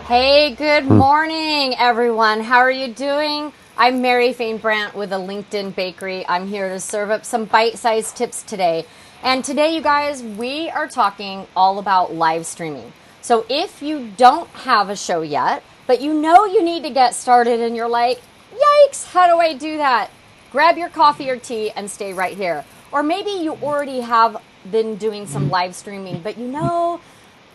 Hey, good morning, everyone. How are you doing? I'm Mary Fain Brandt with a LinkedIn Bakery. I'm here to serve up some bite-sized tips today. And today, you guys, we are talking all about live streaming. So if you don't have a show yet, but you know you need to get started and you're like, yikes, how do I do that? Grab your coffee or tea and stay right here. Or maybe you already have been doing some live streaming, but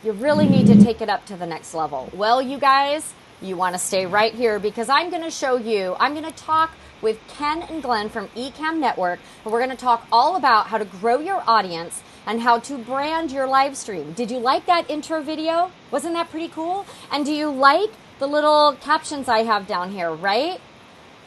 you really need to take it up to the next level. Well, you guys, you want to stay right here because I'm going to talk with Ken and Glenn from Ecamm Network, and we're going to talk all about how to grow your audience and how to brand your live stream. Did you like that intro video? Wasn't that pretty cool? And do you like the little captions I have down here, right?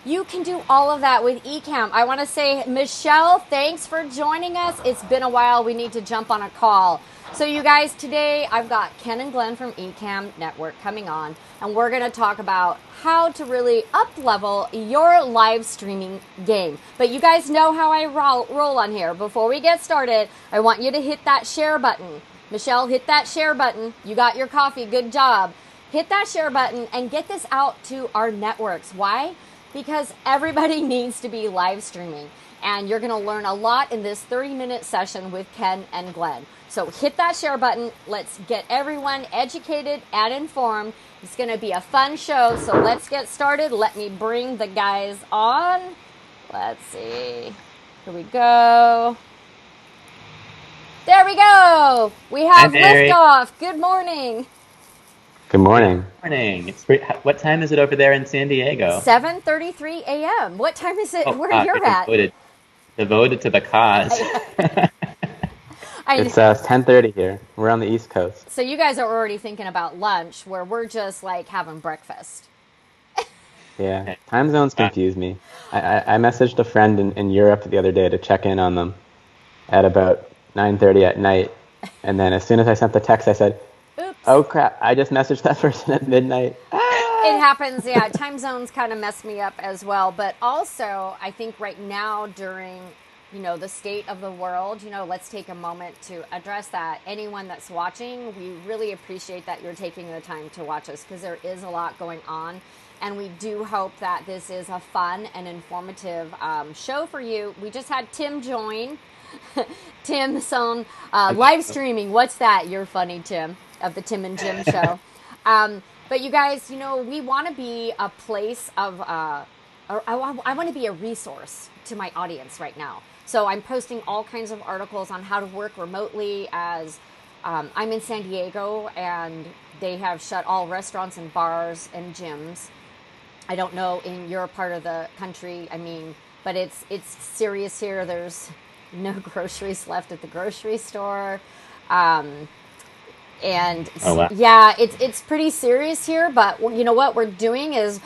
You can do all of that with Ecamm. I want to say, Michelle, thanks for joining us. It's been a while. We need to jump on a call. So you guys, today I've got Ken and Glenn from Ecamm Network coming on, and we're going to talk about how to really up-level your live streaming game. But you guys know how I roll on here. Before we get started, I want you to hit that share button. Michelle, hit that share button. You got your coffee. Good job. Hit that share button and get this out to our networks. Why? Because everybody needs to be live streaming. And you're going to learn a lot in this 30-minute session with Ken and Glenn. So hit that share button. Let's get everyone educated and informed. It's going to be a fun show. So let's get started. Let me bring the guys on. Let's see. Here we go. There we go. We have liftoff. Good morning. Good morning. Good morning. What time is it over there in San Diego? 7:33 a.m. What time is it where you're at? Devoted to the cause. It's 10:30 here. We're on the East Coast. So you guys are already thinking about lunch, where we're just like having breakfast. Yeah, time zones confuse me. I messaged a friend in Europe the other day to check in on them at about 9:30 at night, and then as soon as I sent the text, I said, "Oops! Oh crap! I just messaged that person at midnight." It happens, yeah. Time zones kind of mess me up as well, but also I think right now during the state of the world, let's take a moment to address that. Anyone that's watching, we really appreciate that you're taking the time to watch us because there is a lot going on. And we do hope that this is a fun and informative show for you. We just had Tim join. Tim's on live streaming. What's that? You're funny, Tim, of the Tim and Jim show. But you guys, we want to be a place of, I want to be a resource to my audience right now. So I'm posting all kinds of articles on how to work remotely as I'm in San Diego and they have shut all restaurants and bars and gyms. I don't know in your part of the country, but it's serious here. There's no groceries left at the grocery store. And oh, wow. Yeah, it's pretty serious here. But you know what we're doing is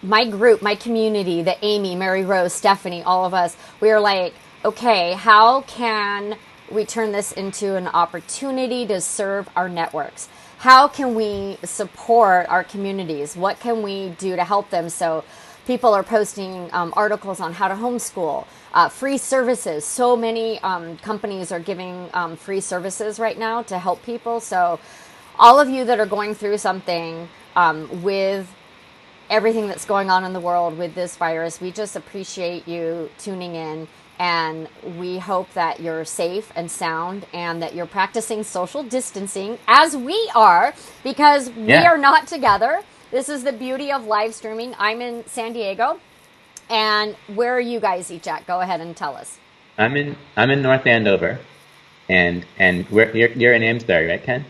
my group, my community, the Amy, Mary Rose, Stephanie, all of us, we are like, okay, how can we turn this into an opportunity to serve our networks? How can we support our communities? What can we do to help them? So people are posting articles on how to homeschool, free services. So many companies are giving free services right now to help people. So all of you that are going through something with everything that's going on in the world with this virus, we just appreciate you tuning in. And we hope that you're safe and sound and that you're practicing social distancing as we are, because we are not together. This is the beauty of live streaming. I'm in San Diego. And where are you guys each at? Go ahead and tell us. I'm in North Andover. And you're in Amesbury, right, Ken?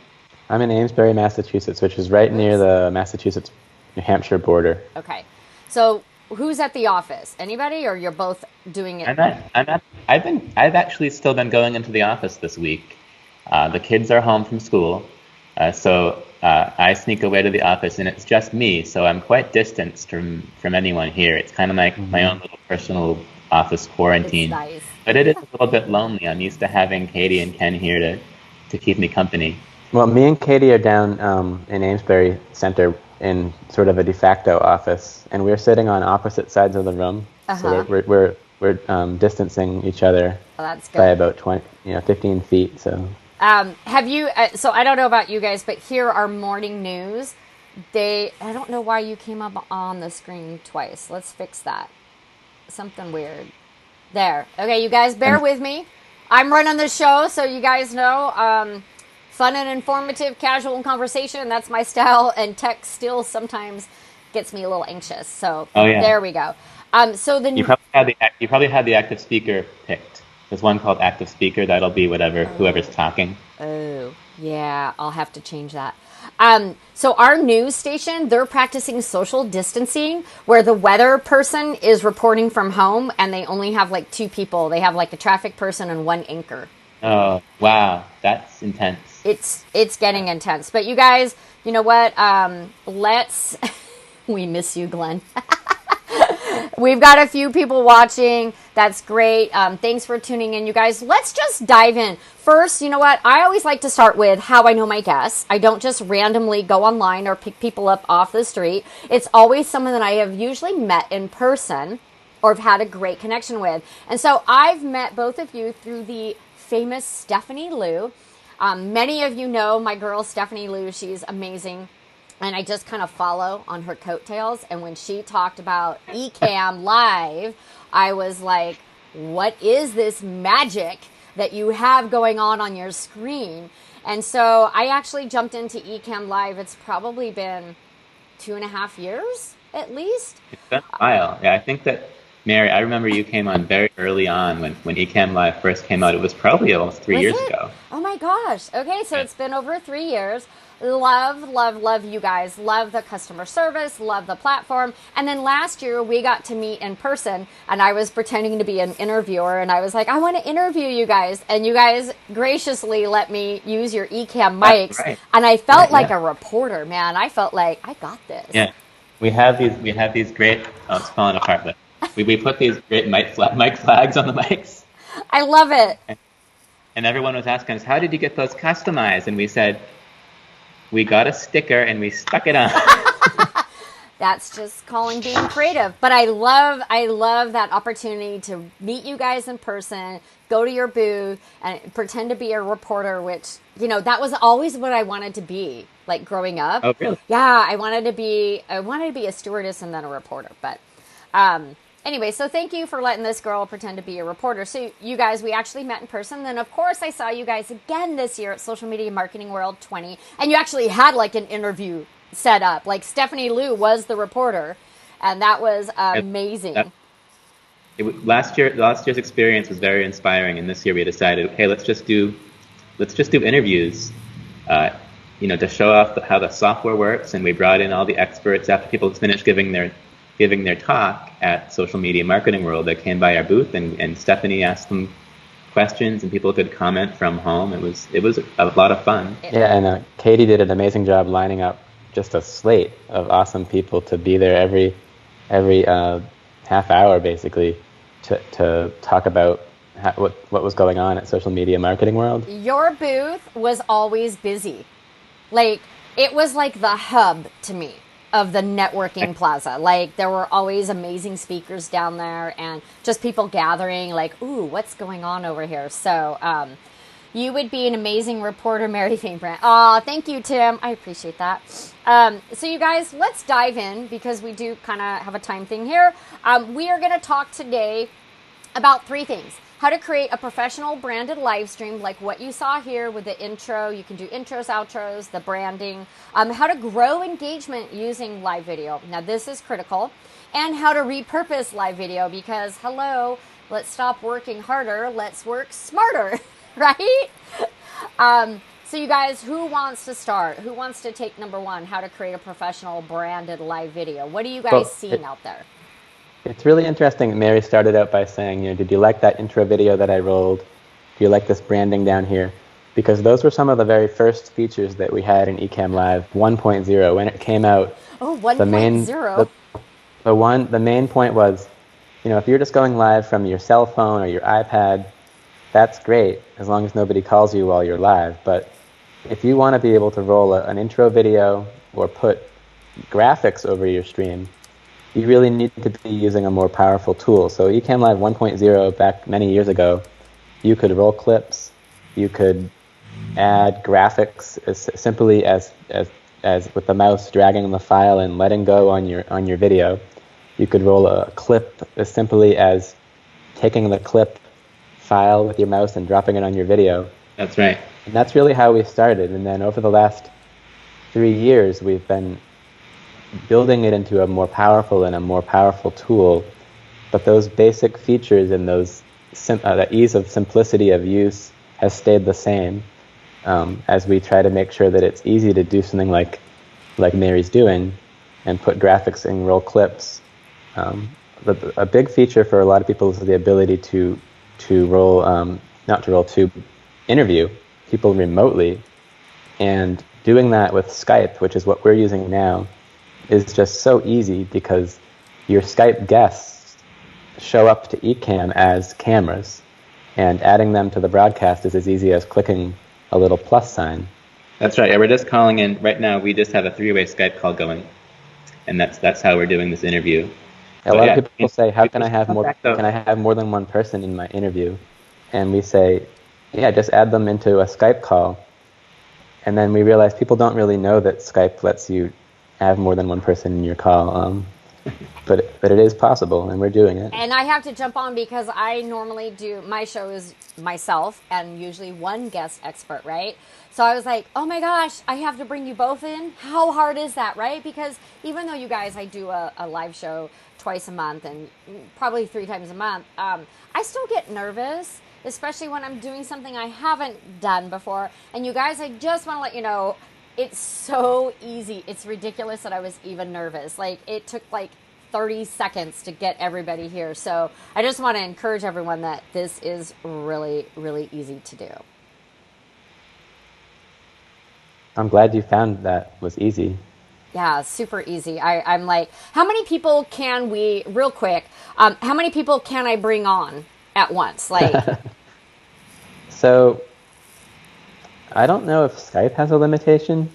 I'm in Amesbury, Massachusetts, which is right near the Massachusetts-New Hampshire border. Okay. So who's at the office? Anybody, or you're both doing it? I've actually still been going into the office this week. The kids are home from school, so I sneak away to the office, and it's just me. So I'm quite distanced from anyone here. It's kind of like my own little personal office quarantine. It's nice. But it is a little bit lonely. I'm used to having Katie and Ken here to keep me company. Well, me and Katie are down in Amesbury Center in sort of a de facto office, and we're sitting on opposite sides of the room. So we're distancing each other by about 15 feet. So have you? So I don't know about you guys, but here our morning news I don't know why you came up on the screen twice. Let's fix that. Something weird. There. Okay, you guys bear with me. I'm running the show, so you guys know. Fun and informative, casual conversation. That's my style, and tech still sometimes gets me a little anxious. So there we go. So the you probably had the active speaker picked. There's one called active speaker. That'll be whoever's talking. Oh, yeah. I'll have to change that. So our news station, they're practicing social distancing where the weather person is reporting from home and they only have like 2 people. They have like a traffic person and 1 anchor. Oh, wow. That's intense. It's getting intense. But you guys, you know what? We miss you, Glenn. We've got a few people watching. That's great. Thanks for tuning in, you guys. Let's just dive in. First, you know what? I always like to start with how I know my guests. I don't just randomly go online or pick people up off the street. It's always someone that I have usually met in person or have had a great connection with. And so I've met both of you through the famous Stephanie Liu. Many of you know my girl, Stephanie Liu. She's amazing. And I just kind of follow on her coattails. And when she talked about Ecamm Live, I was like, what is this magic that you have going on your screen? And so I actually jumped into Ecamm Live. It's probably been 2.5 years at least. It's been a while. Yeah, I think that, Mary, I remember you came on very early on when Ecamm Live first came out. It was probably almost 3 years ago. Oh my gosh. Okay, so it's been over 3 years. Love you guys. Love the customer service. Love the platform. And then last year we got to meet in person and I was pretending to be an interviewer and I was like, I want to interview you guys. And you guys graciously let me use your Ecamm mics. Right. And I felt like a reporter, man. I felt like I got this. Yeah. We have these great, it's falling apart, but we put these great mic flags on the mics. I love it. And everyone was asking us, how did you get those customized? And we said, we got a sticker and we stuck it on. That's just calling being creative. But I love that opportunity to meet you guys in person, go to your booth and pretend to be a reporter, which, you know, that was always what I wanted to be, like growing up. Oh, really? Yeah, I wanted to be a stewardess and then a reporter. But anyway, so thank you for letting this girl pretend to be a reporter. So you guys, we actually met in person. Then, of course, I saw you guys again this year at Social Media Marketing World 20. And you actually had like an interview set up. Like Stephanie Liu was the reporter. And that was amazing. Last year's experience was very inspiring. And this year we decided, hey, let's just do interviews, to show off how the software works. And we brought in all the experts after people finished giving their talk at Social Media Marketing World. They came by our booth and Stephanie asked them questions and people could comment from home. It was a lot of fun. Yeah, and Katie did an amazing job lining up just a slate of awesome people to be there every half hour basically to talk about what was going on at Social Media Marketing World. Your booth was always busy. Like, it was like the hub to me of the networking plaza. Like, there were always amazing speakers down there and just people gathering like, ooh, what's going on over here? So you would be an amazing reporter, Mary Fane Brandt. Aw, thank you, Tim. I appreciate that. So you guys, let's dive in because we do kind of have a time thing here. We are going to talk today about 3 things. How to create a professional branded live stream like what you saw here with the intro. You can do intros, outros, the branding. How to grow engagement using live video. Now, this is critical. And how to repurpose live video because, hello, let's stop working harder. Let's work smarter, right? So you guys, who wants to start? Who wants to take number 1, how to create a professional branded live video? What are you guys seeing out there? It's really interesting. Mary started out by saying, did you like that intro video that I rolled? Do you like this branding down here? Because those were some of the very first features that we had in Ecamm Live 1.0 when it came out. Oh, 1.0. The main point was, if you're just going live from your cell phone or your iPad, that's great as long as nobody calls you while you're live. But if you want to be able to roll an intro video or put graphics over your stream, you really need to be using a more powerful tool. So Ecamm Live 1.0 back many years ago, you could roll clips, you could add graphics as simply as as with the mouse dragging the file and letting go on your video. You could roll a clip as simply as taking the clip file with your mouse and dropping it on your video. That's right. And that's really how we started. And then over the last 3 years, we've been building it into a more powerful and a more powerful tool. But those basic features and the ease of simplicity of use has stayed the same, as we try to make sure that it's easy to do something like Mary's doing and put graphics and roll clips. A big feature for a lot of people is the ability to interview people remotely, and doing that with Skype, which is what we're using now, is just so easy because your Skype guests show up to Ecamm as cameras, and adding them to the broadcast is as easy as clicking a little plus sign. That's right. Yeah, we're just calling in right now. We just have a 3-way Skype call going, and that's how we're doing this interview. A lot of people say, "How can I have more? Can I have more than one person in my interview?" And we say, "Yeah, just add them into a Skype call." And then we realize people don't really know that Skype lets you have more than one person in your call. But it is possible, and we're doing it. And I have to jump on because I normally do, my show is myself and usually one guest expert, right? So I was like, oh my gosh, I have to bring you both in? How hard is that, right? Because even though you guys, I do a live show twice a month and probably 3 times a month, I still get nervous, especially when I'm doing something I haven't done before. And you guys, I just want to let you know, it's so easy. It's ridiculous that I was even nervous. Like, it took like 30 seconds to get everybody here. So I just want to encourage everyone that this is really, really easy to do. I'm glad you found that was easy. Yeah, super easy. I'm like, how many people can we, real quick, how many people can I bring on at once? Like, So I don't know if Skype has a limitation.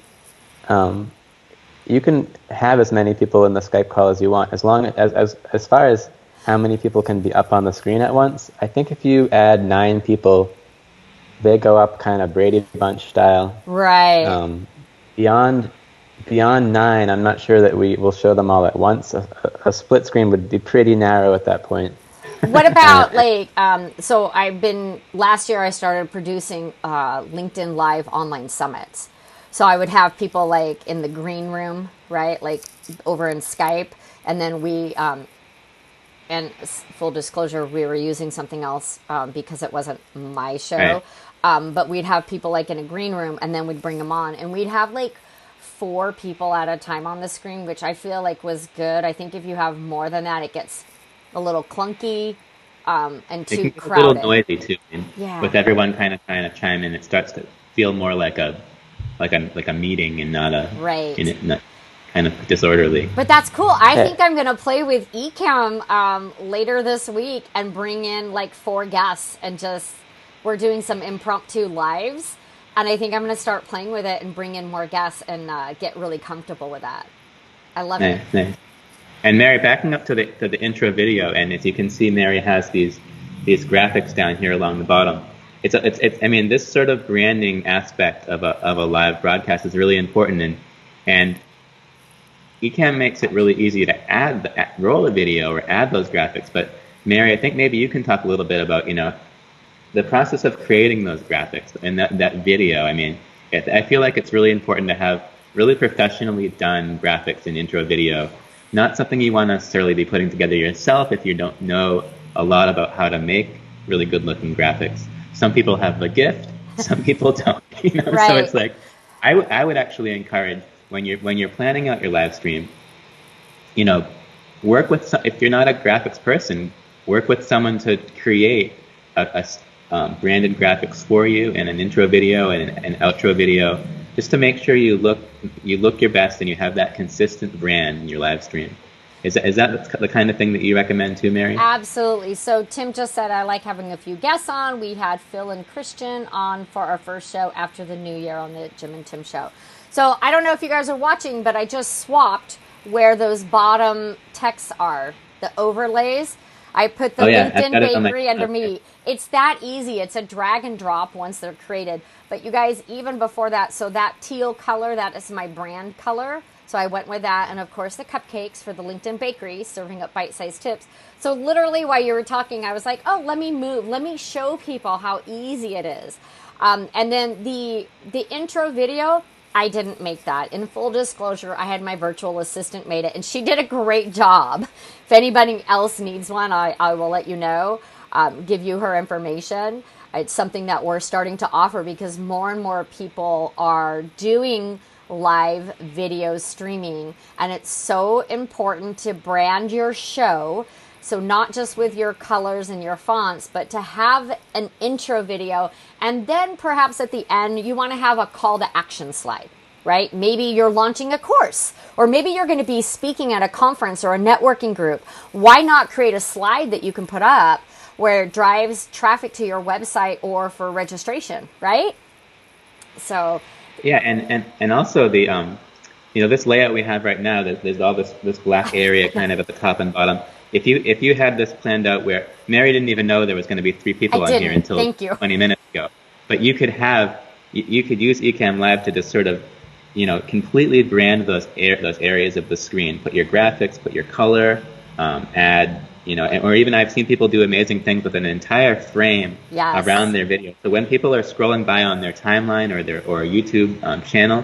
You can have as many people in the Skype call as you want, as long as far as how many people can be up on the screen at once. I think if you add 9 people, they go up kind of Brady Bunch style. right. Beyond 9, I'm not sure that we will show them all at once. A split screen would be pretty narrow at that point. What about like, so last year I started producing LinkedIn Live online summits. So I would have people like in the green room, right? Like over in Skype. And then and full disclosure, we were using something else because it wasn't my show. Right. But we'd have people like in a green room and then we'd bring them on. And we'd have like 4 people at a time on the screen, which I feel like was good. I think if you have more than that, it gets a little clunky and too it can get crowded. a little noisy too. And Yeah. with everyone kind of chime in, it starts to feel more like a meeting and not Right. not kind of disorderly. But that's cool. I think I'm going to play with Ecamm later this week and bring in like 4 guests and we're doing some impromptu lives. And I think I'm going to start playing with it and bring in more guests and get really comfortable with that. I love it. Nice. And Mary, backing up to the intro video, and as you can see, Mary has these graphics down here along the bottom. It's I mean, this sort of branding aspect of a live broadcast is really important, and Ecamm makes it really easy to roll a video or add those graphics. But Mary, I think maybe you can talk a little bit about the process of creating those graphics and that video. I mean, I feel like it's really important to have really professionally done graphics in intro video. Not something you want to necessarily be putting together yourself if you don't know a lot about how to make really good-looking graphics. Some people have the gift, some people don't. Right. So it's like, I would actually encourage when you're planning out your live stream, work with if you're not a graphics person, work with someone to create a branded graphics for you and an intro video and an outro video, just to make sure you look your best and you have that consistent brand in your live stream. Is that the kind of thing that you recommend too, Mary? Absolutely. So Tim just said, I like having a few guests on. We had Phil and Christian on for our first show after the new year on the Jim and Tim show. So I don't know if you guys are watching, but I just swapped where those bottom texts are, the overlays. I put the Oh yeah, I've LinkedIn got it on my Bakery under okay. me. It's that easy. It's a drag and drop once they're created. But you guys, even before that, so that teal color, that is my brand color. So I went with that. And of course, the cupcakes for the LinkedIn Bakery, serving up bite-sized tips. So literally while you were talking, I was like, oh, let me move. Let me show people how easy it is. And then the intro video, I didn't make that. In full disclosure, I had my virtual assistant made it, and she did a great job. If anybody else needs one, I will let you know, give you her information. It's something that we're starting to offer because more and more people are doing live video streaming, and it's so important to brand your show. So not just with your colors and your fonts, but to have an intro video, and then perhaps at the end you want to have a call to action slide, right? Maybe you're launching a course, or maybe you're going to be speaking at a conference or a networking group. Why not create a slide that you can put up where it drives traffic to your website or for registration, right? So Yeah, and also the this layout we have right now, there's all this black area kind of at the top and bottom. If you had this planned out where Mary didn't even know there was going to be 3 people on here until Thank you. 20 minutes ago, but you could use Ecamm Live to just sort of completely brand those areas of the screen. Put your graphics, put your color, add or even I've seen people do amazing things with an entire frame around their video. So when people are scrolling by on their timeline or a YouTube channel,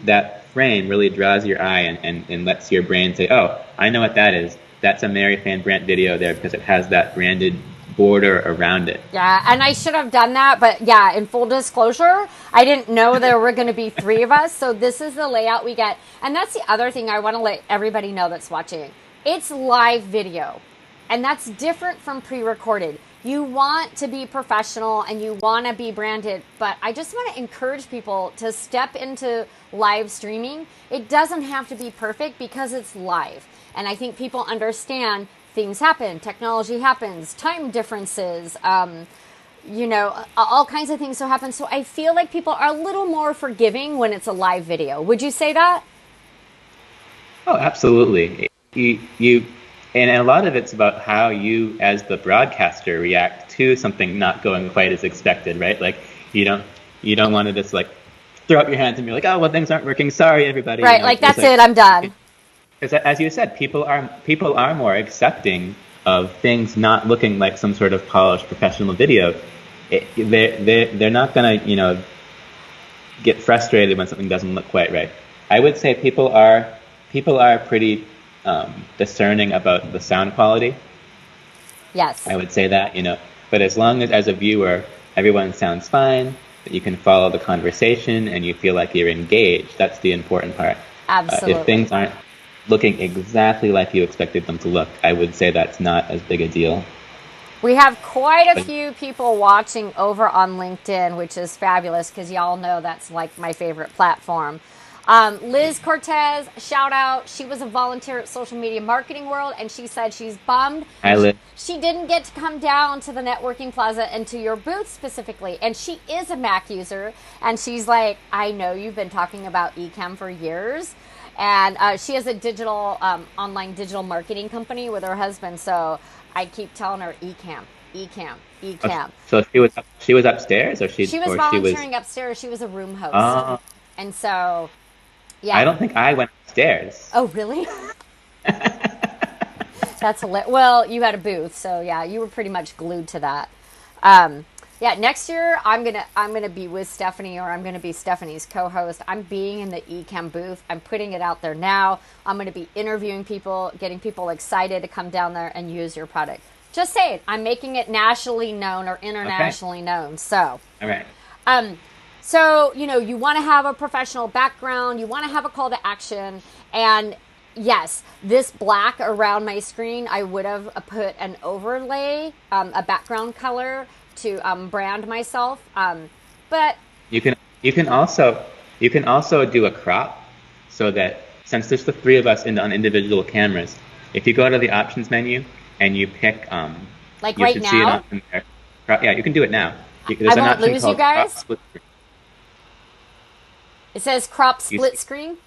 that frame really draws your eye and lets your brain say, oh, I know what that is. That's a Mary Fan Brandt video there because it has that branded border around it. Yeah, and I should have done that, but yeah, in full disclosure, I didn't know there were going to be 3 of us, so this is the layout we get. And that's the other thing I want to let everybody know that's watching. It's live video, and that's different from pre-recorded. You want to be professional and you want to be branded, but I just want to encourage people to step into live streaming. It doesn't have to be perfect because it's live. And I think people understand things happen, technology happens, time differences, all kinds of things will happen. So I feel like people are a little more forgiving when it's a live video. Would you say that? Oh, absolutely. And a lot of it's about how you, as the broadcaster, react to something not going quite as expected, right? Like you don't want to just like throw up your hands and be like, oh, well, things aren't working. Sorry, everybody. Right, like that's it. I'm done. Because as you said, people are more accepting of things not looking like some sort of polished professional video. They're not gonna get frustrated when something doesn't look quite right. I would say people are pretty discerning about the sound quality. Yes, I would say that but as long as a viewer everyone sounds fine, that you can follow the conversation and you feel like you're engaged, that's the important part. Absolutely. If things aren't looking exactly like you expected them to look, I would say that's not as big a deal. We have quite a few people watching over on LinkedIn, which is fabulous because y'all know that's like my favorite platform. Liz Cortez, shout out. She was a volunteer at Social Media Marketing World, and she said she's bummed. Hi, Liz. She didn't get to come down to the networking plaza and to your booth specifically. And she is a Mac user, and she's like, I know you've been talking about Ecamm for years. And she has a digital, online digital marketing company with her husband. So I keep telling her Ecamm. So she was upstairs, or she was volunteering upstairs. She was a room host. Oh. And so, yeah. I don't think I went upstairs. Oh, really? That's hilarious. Well, you had a booth, so yeah, you were pretty much glued to that. Yeah, next year I'm gonna be with Stephanie, or I'm gonna be Stephanie's co-host. I'm being in the Ecamm booth. I'm putting it out there now. I'm gonna be interviewing people, getting people excited to come down there and use your product. Just say it. I'm making it nationally known or internationally known. So. All right. So, you want to have a professional background. You want to have a call to action. And yes, this black around my screen, I would have put an overlay, a background color to brand myself. But you can also do a crop, so that since there's the 3 of us on individual cameras, if you go to the options menu and you pick like you right should now, see it on there. Yeah, you can do it now. I won't lose you guys. It says crop split screen.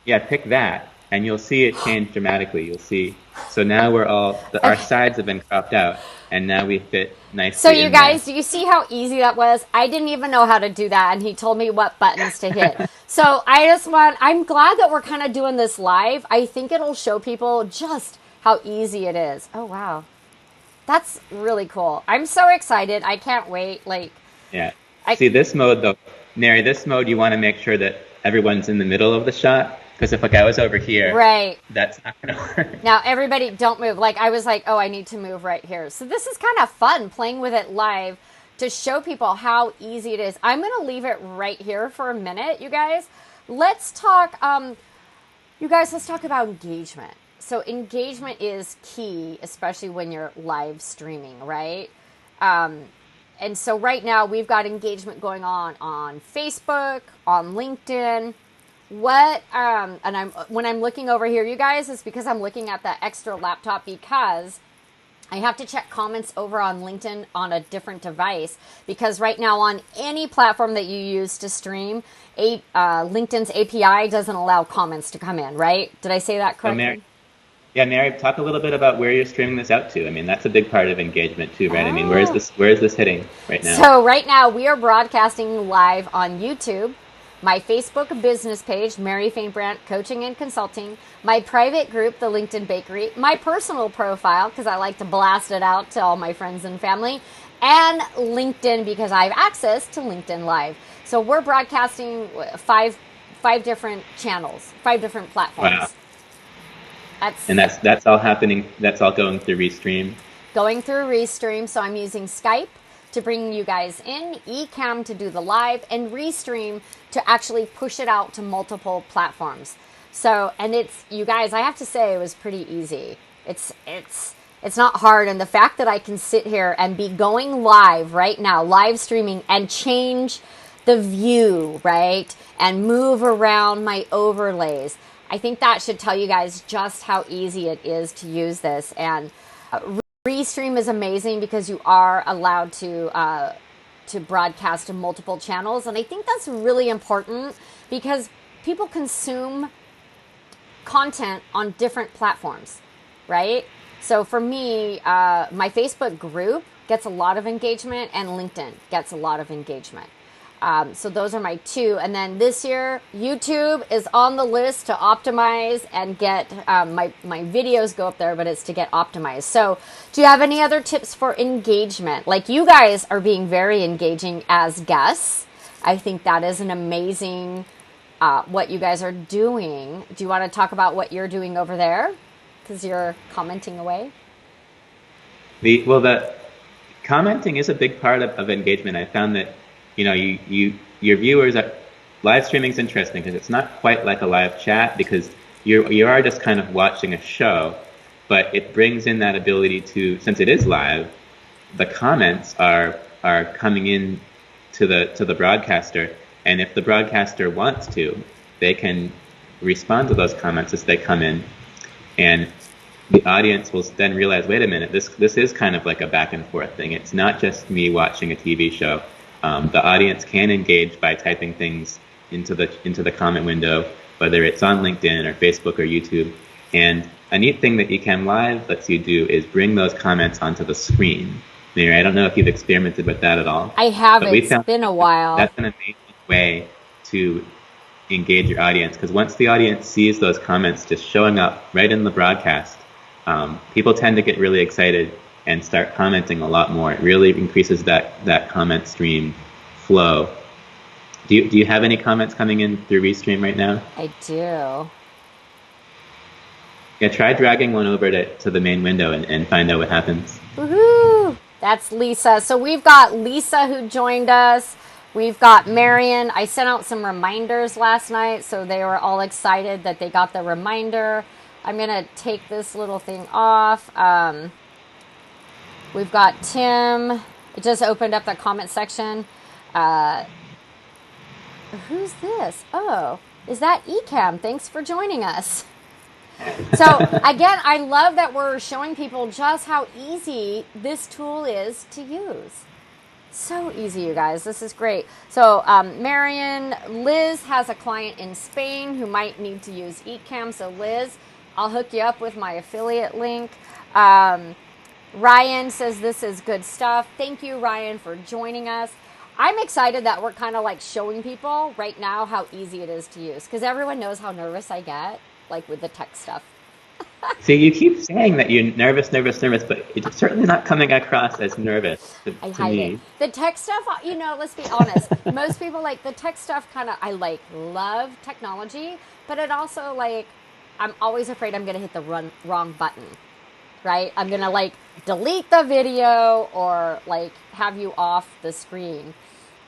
Yeah, pick that, and you'll see it change dramatically. You'll see. So now our sides have been cropped out, and now we fit nicely. So you guys, do you see how easy that was? I didn't even know how to do that, and he told me what buttons to hit. So I'm glad that we're kind of doing this live. I think it'll show people just how easy it is. Oh, wow. That's really cool. I'm so excited. I can't wait. Yeah. See, this mode, though, Mary, this mode, you want to make sure that everyone's in the middle of the shot. Because if I was over here, right, that's not going to work. Now, everybody, don't move. I was like, oh, I need to move right here. So this is kind of fun, playing with it live to show people how easy it is. I'm going to leave it right here for a minute, you guys. Let's talk, let's talk about engagement. So engagement is key, especially when you're live streaming, right? And so right now we've got engagement going on Facebook, on LinkedIn. When I'm looking over here, you guys, is because I'm looking at that extra laptop because I have to check comments over on LinkedIn on a different device, because right now on any platform that you use to stream, LinkedIn's API doesn't allow comments to come in, right? Did I say that correctly? Mary, talk a little bit about where you're streaming this out to. I mean, that's a big part of engagement too, right? I mean, where is this hitting right now? So right now we are broadcasting live on YouTube, my Facebook business page, Mary Fain Brandt Coaching and Consulting, my private group, the LinkedIn Bakery, my personal profile, because I like to blast it out to all my friends and family, and LinkedIn, because I have access to LinkedIn Live. So we're broadcasting five different channels, 5 different platforms. Wow. That's all happening. That's all going through Restream. Going through Restream. So I'm using Skype to bring you guys in, Ecamm to do the live, and Restream to actually push it out to multiple platforms. So, and you guys, I have to say it was pretty easy. It's not hard, and the fact that I can sit here and be going live right now, live streaming, and change the view, right, and move around my overlays, I think that should tell you guys just how easy it is to use this. And Restream is amazing because you are allowed to broadcast to multiple channels, and I think that's really important because people consume content on different platforms, right? So for me, my Facebook group gets a lot of engagement, and LinkedIn gets a lot of engagement. So those are my 2. And then this year, YouTube is on the list to optimize and get my videos go up there, but it's to get optimized. So do you have any other tips for engagement? Like, you guys are being very engaging as guests. I think that is an amazing what you guys are doing. Do you want to talk about what you're doing over there? Because you're commenting away. The commenting is a big part of engagement. I found that your viewers live streaming is interesting because it's not quite like a live chat, because you are just kind of watching a show, but it brings in that ability to, since it is live, the comments are coming in to the broadcaster, and if the broadcaster wants to, they can respond to those comments as they come in, and the audience will then realize, wait a minute, this is kind of like a back and forth thing. It's not just me watching a TV show. The audience can engage by typing things into the comment window, whether it's on LinkedIn or Facebook or YouTube. And a neat thing that Ecamm Live lets you do is bring those comments onto the screen. Mary, I don't know if you've experimented with that at all. I haven't. It's been a while. That's an amazing way to engage your audience, because once the audience sees those comments just showing up right in the broadcast, people tend to get really excited and start commenting a lot more. It really increases that comment stream flow. Do you have any comments coming in through Restream right now? I do. Yeah, try dragging one over to the main window and find out what happens. Woohoo! That's Lisa. So we've got Lisa who joined us. We've got Marion. I sent out some reminders last night, so they were all excited that they got the reminder. I'm going to take this little thing off. We've got Tim. It just opened up the comment section. Who's this? Oh, is that Ecamm? Thanks for joining us. So again, I love that we're showing people just how easy this tool is to use. So easy, you guys. This is great. So, Marion, Liz has a client in Spain who might need to use Ecamm. So, Liz, I'll hook you up with my affiliate link. Ryan says this is good stuff. Thank you, Ryan, for joining us. I'm excited that we're kind of like showing people right now how easy it is to use, because everyone knows how nervous I get, like with the tech stuff. See, you keep saying that you're nervous, but it's certainly not coming across as nervous to me. The tech stuff, let's be honest. Most people like the tech stuff I love technology, but it also I'm always afraid I'm going to hit the wrong button, right? I'm going to delete the video or have you off the screen.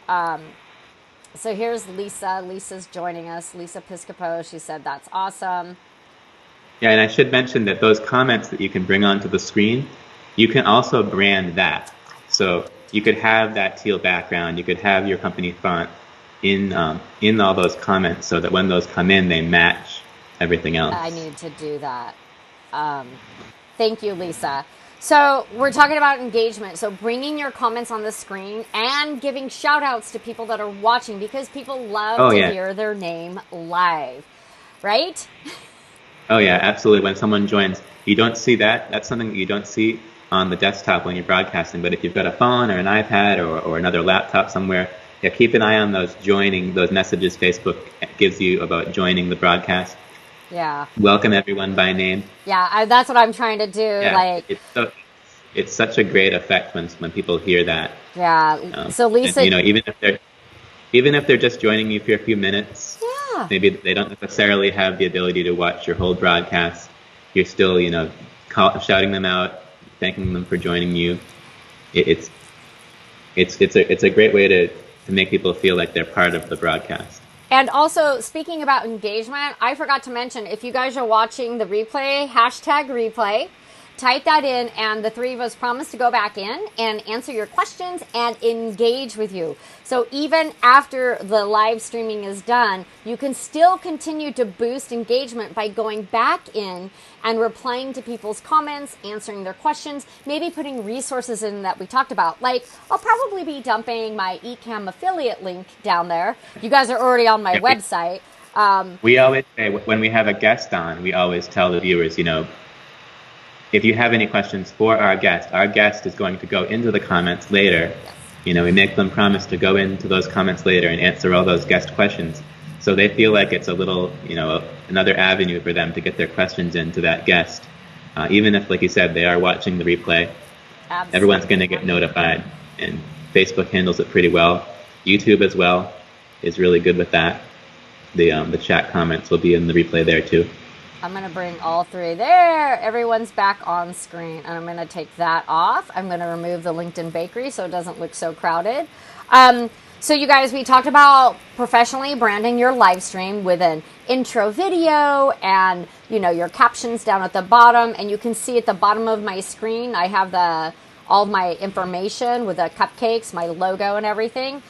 So here's Lisa. Lisa's joining us. Lisa Piscopo. She said that's awesome. Yeah, and I should mention that those comments that you can bring onto the screen, you can also brand that. So you could have that teal background. You could have your company font in all those comments, so that when those come in, they match everything else. I need to do that. Thank you, Lisa. So we're talking about engagement. So bringing your comments on the screen and giving shout outs to people that are watching, because people love to hear their name live, right? Oh yeah, absolutely. When someone joins, you don't see that. That's something that you don't see on the desktop when you're broadcasting. But if you've got a phone or an iPad or another laptop somewhere, keep an eye on those messages Facebook gives you about joining the broadcast. Yeah. Welcome everyone by name. Yeah, that's what I'm trying to do. Yeah, it's such a great effect when people hear that. Yeah. So Lisa, and, even if they're just joining you for a few minutes, maybe they don't necessarily have the ability to watch your whole broadcast. You're still, shouting them out, thanking them for joining you. It's a great way to make people feel like they're part of the broadcast. And also, speaking about engagement, I forgot to mention, if you guys are watching the replay, #replay, type that in, and the three of us promise to go back in and answer your questions and engage with you. So even after the live streaming is done, you can still continue to boost engagement by going back in and replying to people's comments, answering their questions, maybe putting resources in that we talked about. I'll probably be dumping my Ecamm affiliate link down there. You guys are already on my website. We always say, when we have a guest on, we always tell the viewers, if you have any questions for our guest is going to go into the comments later. We make them promise to go into those comments later and answer all those guest questions. So they feel like it's a little, another avenue for them to get their questions into that guest. Even if, like you said, they are watching the replay, Absolutely. Everyone's going to get notified. And Facebook handles it pretty well. YouTube as well is really good with that. The chat comments will be in the replay there too. I'm going to bring all three there. Everyone's back on screen. And I'm going to take that off. I'm going to remove the LinkedIn Bakery so it doesn't look so crowded. So you guys, we talked about professionally branding your live stream with an intro video and, your captions down at the bottom. And you can see at the bottom of my screen, I have all of my information with the cupcakes, my logo and everything.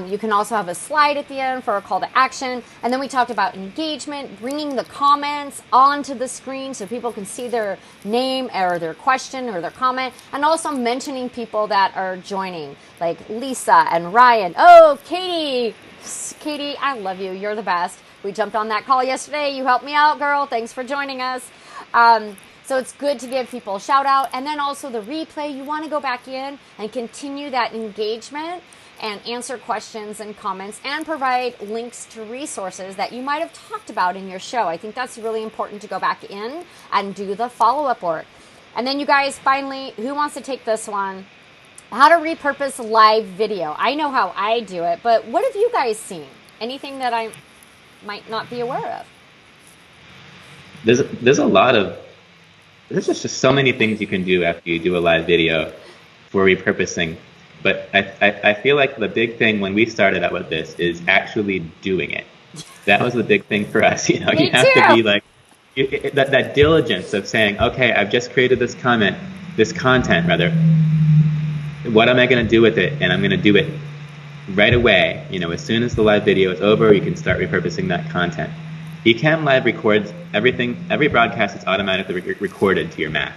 You can also have a slide at the end for a call to action. And then we talked about engagement, bringing the comments onto the screen so people can see their name or their question or their comment, and also mentioning people that are joining, like Lisa and Ryan. Oh, Katie, I love you. You're the best. We jumped on that call yesterday. You helped me out, girl. Thanks for joining us. So it's good to give people a shout out. And then also the replay, you want to go back in and continue that engagement and answer questions and comments and provide links to resources that you might have talked about in your show. I think that's really important to go back in and do the follow-up work. And then you guys, finally, who wants to take this one? How to repurpose live video. I know how I do it, but what have you guys seen? Anything that I might not be aware of? There's just so many things you can do after you do a live video for repurposing. But I feel like the big thing when we started out with this is actually doing it. That was the big thing for us. You have to be like that diligence of saying, okay, I've just created this content. What am I going to do with it? And I'm going to do it right away. As soon as the live video is over, you can start repurposing that content. Ecamm Live records everything. Every broadcast is automatically recorded to your Mac.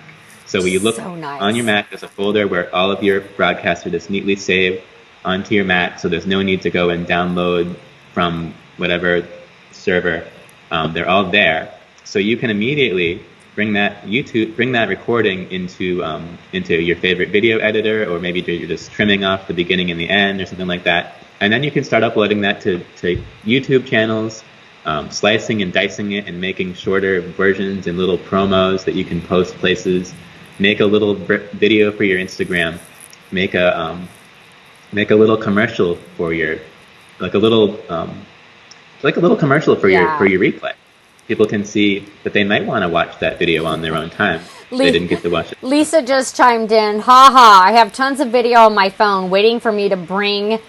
So when you look on your Mac, there's a folder where all of your broadcasts are just neatly saved. onto your Mac, so there's no need to go and download from whatever server. They're all there, so you can immediately bring that recording into your favorite video editor, or maybe you're just trimming off the beginning and the end or something like that, and then you can start uploading that to YouTube channels, slicing and dicing it and making shorter versions and little promos that you can post places. Make a little video for your Instagram. Make a little commercial for your commercial for your replay. People can see that they might want to watch that video on their own time. They didn't get to watch it. Lisa just chimed in, haha, I have tons of video on my phone waiting for me to bring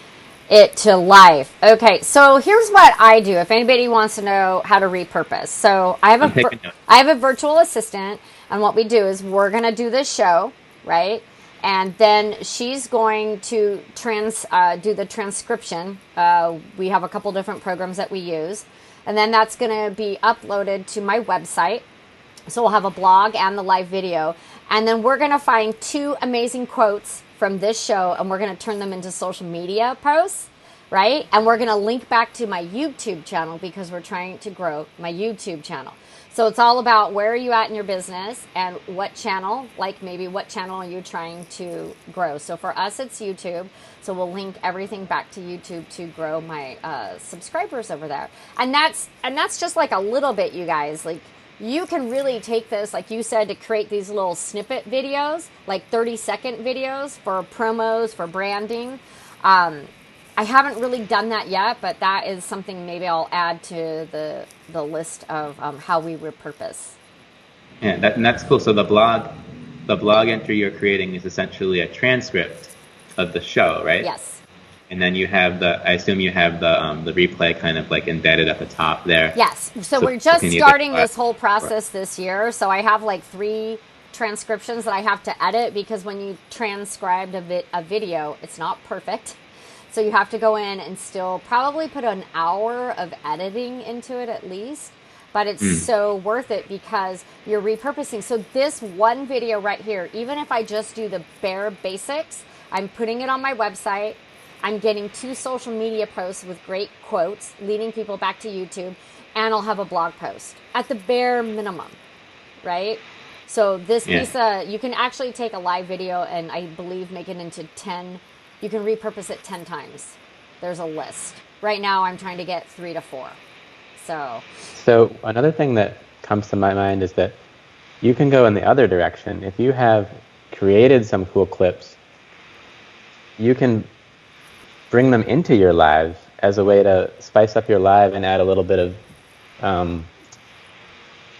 it to life. Okay, so here's what I do if anybody wants to know how to repurpose. So I have a virtual assistant, and what we do is we're going to do this show, right? And then she's going to do the transcription. We have a couple different programs that we use. And then that's going to be uploaded to my website. So we'll have a blog and the live video. And then we're going to find 2 amazing quotes from this show, and we're going to turn them into social media posts, right? And we're going to link back to my YouTube channel because we're trying to grow my YouTube channel. So it's all about where are you at in your business and what channel, like maybe what channel are you trying to grow. So for us, it's YouTube. So we'll link everything back to YouTube to grow my subscribers over there. And that's just like a little bit, you guys. Like you can really take this, like you said, to create these little snippet videos, like 30-second videos for promos, for branding. I haven't really done that yet, but that is something maybe I'll add to the list of how we repurpose. Yeah, that's cool. So the blog entry you're creating is essentially a transcript of the show, right? Yes. And then I assume you have the replay kind of like embedded at the top there. Yes. So we're just starting this whole process this year. So I have like 3 transcriptions that I have to edit because when you transcribe a video, it's not perfect. So you have to go in and still probably put an hour of editing into it at least. But it's so worth it because you're repurposing. So this one video right here, even if I just do the bare basics, I'm putting it on my website. I'm getting 2 social media posts with great quotes, leading people back to YouTube, and I'll have a blog post at the bare minimum, right? So this piece, you can actually take a live video and I believe make it into 10. You can repurpose it 10 times. There's a list. Right now, I'm trying to get 3 to 4. So another thing that comes to my mind is that you can go in the other direction. If you have created some cool clips, you can bring them into your live as a way to spice up your live and add a little bit of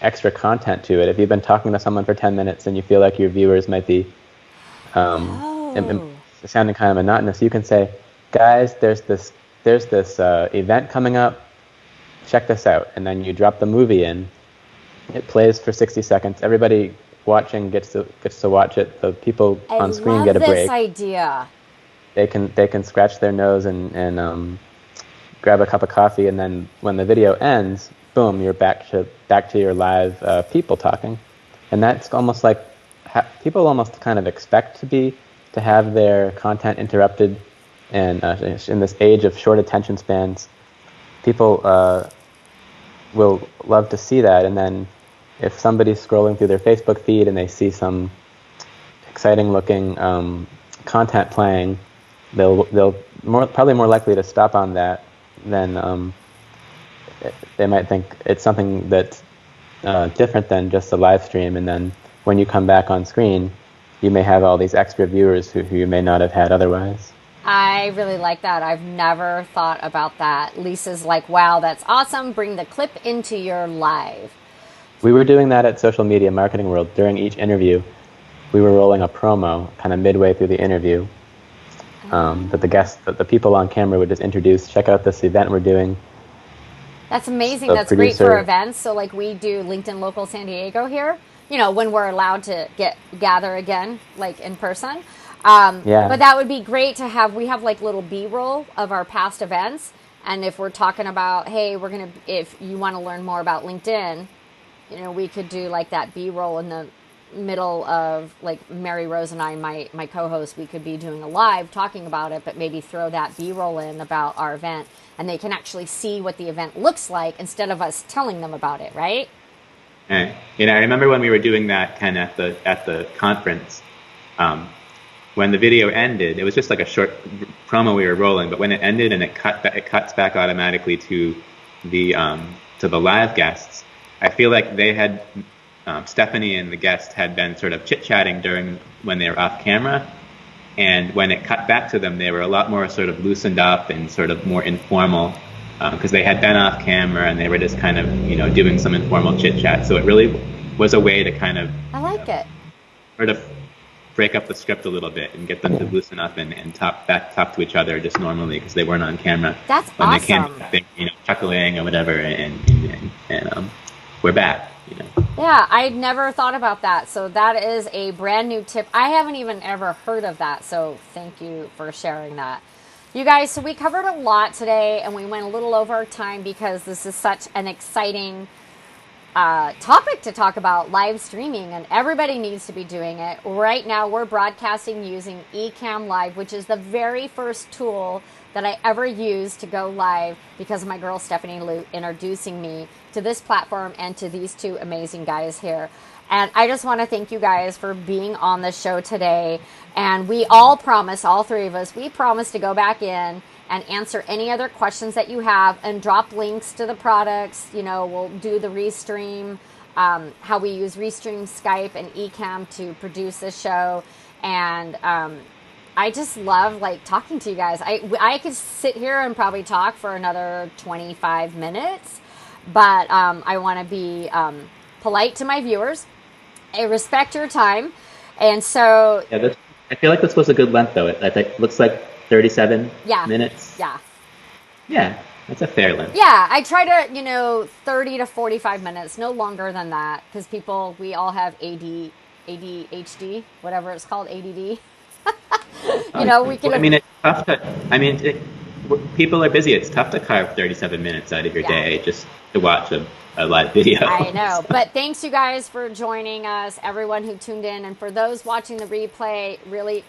extra content to it. If you've been talking to someone for 10 minutes and you feel like your viewers might be sounding kind of monotonous, you can say, guys, there's this event coming up, check this out, and then you drop the movie in. It plays for 60 seconds. Everybody watching gets to watch it. The people on screen get a break. I love this idea. They can scratch their nose and grab a cup of coffee, and then when the video ends, boom, you're back to your live people talking, and that's almost like people almost kind of expect to have their content interrupted, and in this age of short attention spans, people will love to see that. And then if somebody's scrolling through their Facebook feed and they see some exciting looking content playing, they'll probably more likely to stop on that than they might think it's something that's different than just a live stream. And then when you come back on screen, you may have all these extra viewers who you may not have had otherwise. I really like that. I've never thought about that. Lisa's like, wow, that's awesome. Bring the clip into your live. We were doing that at Social Media Marketing World. During each interview, we were rolling a promo kind of midway through the interview that the people on camera would just introduce, check out this event we're doing. That's amazing. That's great for events. So like we do LinkedIn Local San Diego here, when we're allowed to gather again, like in person. But that would be great to have. We have like little B-roll of our past events. And if we're talking about, hey, if you want to learn more about LinkedIn, we could do like that B-roll in middle of, like, Mary Rose and I, my co-host, we could be doing a live talking about it, but maybe throw that B-roll in about our event, and they can actually see what the event looks like instead of us telling them about it, right? Right. I remember when we were doing that kind of at the conference, when the video ended, it was just like a short promo we were rolling, but when it ended and it cuts back automatically to the live guests, I feel like they had Stephanie and the guest had been sort of chit-chatting when they were off camera, and when it cut back to them, they were a lot more sort of loosened up and sort of more informal, because they had been off camera and they were just kind of doing some informal chit-chat. So it really was a way to kind of I like it. sort of break up the script a little bit and get them to loosen up and talk to each other just normally, because they weren't on camera. That's when awesome. They came, chuckling or whatever, and we're back. Yeah, I'd never thought about that. So that is a brand new tip. I haven't even ever heard of that. So thank you for sharing that. You guys, so we covered a lot today, and we went a little over our time because this is such an exciting topic to talk about, live streaming, and everybody needs to be doing it. Right now, we're broadcasting using Ecamm Live, which is the very first tool that I ever used to go live because of my girl Stephanie Lute introducing me to this platform and to these two amazing guys here. And I just want to thank you guys for being on the show today. And we all promise, all three of us, we promise to go back in and answer any other questions that you have and drop links to the products. We'll do the Restream, how we use Restream, Skype, and Ecamm to produce this show. And I just love talking to you guys. I could sit here and probably talk for another 25 minutes, but I want to be polite to my viewers. I respect your time. And so... Yeah, I feel like this was a good length, though. It looks like 37 minutes. Yeah. Yeah, that's a fair length. Yeah, I try to, 30 to 45 minutes, no longer than that, because we all have ADHD, whatever it's called, ADD. We can... it's tough to... people are busy. It's tough to carve 37 minutes out of your day just to watch a live video. I know. But thanks, you guys, for joining us, everyone who tuned in. And for those watching the replay, really,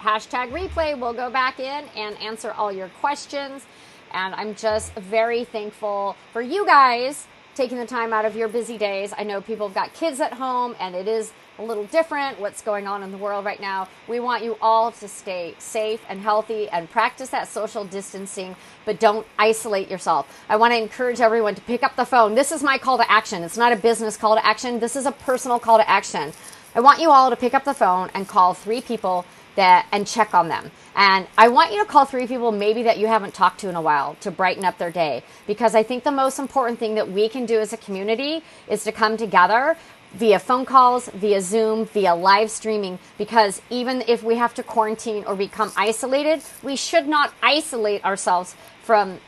#replay, we'll go back in and answer all your questions. And I'm just very thankful for you guys taking the time out of your busy days. I know people have got kids at home, and it is a little different what's going on in the world right now. We want you all to stay safe and healthy and practice that social distancing, but don't isolate yourself. I want to encourage everyone to pick up the phone. This is my call to action. It's not a business call to action. This is a personal call to action. I want you all to pick up the phone and call 3 people and check on them. And I want you to call 3 people maybe that you haven't talked to in a while to brighten up their day. Because I think the most important thing that we can do as a community is to come together via phone calls, via Zoom, via live streaming, because even if we have to quarantine or become isolated, we should not isolate ourselves from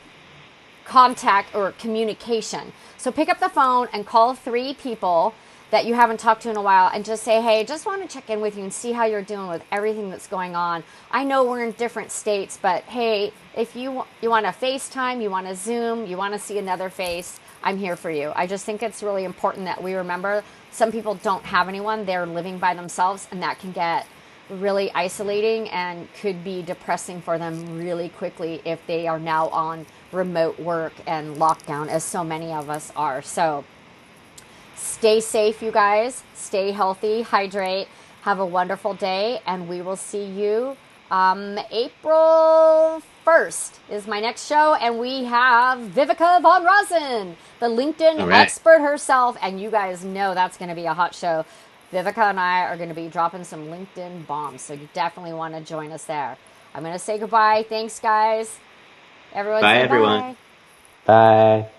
contact or communication. So pick up the phone and call 3 people that you haven't talked to in a while and just say, hey, just want to check in with you and see how you're doing with everything that's going on. I know we're in different states, but hey, if you want to FaceTime, you want to Zoom, you want to see another face, I'm here for you. I just think it's really important that we remember some people don't have anyone. They're living by themselves, and that can get really isolating and could be depressing for them really quickly if they are now on remote work and lockdown, as so many of us are. So stay safe, you guys. Stay healthy, hydrate, have a wonderful day, and we will see you April 1st is my next show, and we have Viveka von Rosen, the LinkedIn expert herself, and you guys know that's going to be a hot show. Viveka and I are going to be dropping some LinkedIn bombs, so you definitely want to join us there. I'm going to say goodbye. Thanks, guys. Everyone, bye, say everyone. Bye. Bye.